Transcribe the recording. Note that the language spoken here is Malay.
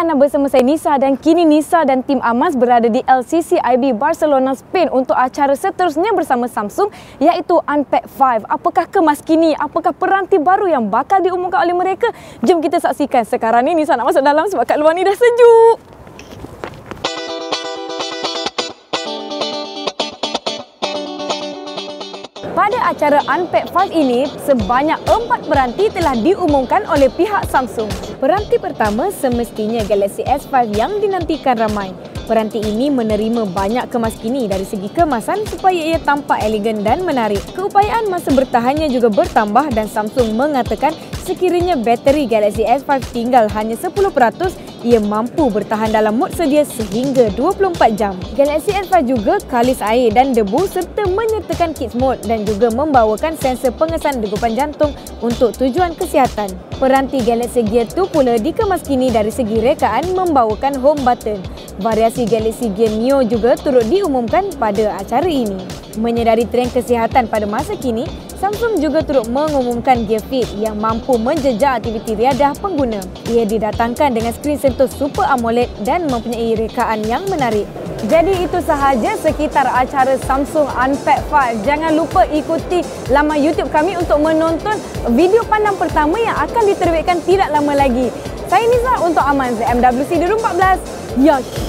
Anda bersama saya Nisa dan kini Nisa dan tim Amas berada di LCCIB Barcelona, Spain untuk acara seterusnya bersama Samsung iaitu Unpacked 5. Apakah kemas kini? Apakah peranti baru yang bakal diumumkan oleh mereka? Jom kita saksikan. Sekarang ni Nisa nak masuk dalam sebab kat luar ni dah sejuk. Pada acara Unpacked 5 ini, sebanyak 4 peranti telah diumumkan oleh pihak Samsung. Peranti pertama semestinya Galaxy S5 yang dinantikan ramai. Peranti ini menerima banyak kemas kini dari segi kemasan supaya ia tampak elegan dan menarik. Keupayaan masa bertahannya juga bertambah dan Samsung mengatakan sekiranya bateri Galaxy S5 tinggal hanya 10%, ia mampu bertahan dalam mod sedia sehingga 24 jam. Galaxy S5 juga kalis air dan debu serta menyertakan Kids Mode dan juga membawakan sensor pengesan degupan jantung untuk tujuan kesihatan. Peranti Galaxy Gear 2 pula dikemas kini dari segi rekaan membawakan home button. Variasi Galaxy Gear Neo juga turut diumumkan pada acara ini. Menyedari trend kesihatan pada masa kini, Samsung juga turut mengumumkan Gear Fit yang mampu menjejak aktiviti riadah pengguna. Ia didatangkan dengan skrin sentuh Super AMOLED dan mempunyai rekaan yang menarik. Jadi itu sahaja sekitar acara Samsung Unpacked 5. Jangan lupa ikuti laman YouTube kami untuk menonton video pandang pertama yang akan diterbitkan tidak lama lagi. Saya Nisa untuk Aman ZMWC 2014. Yash!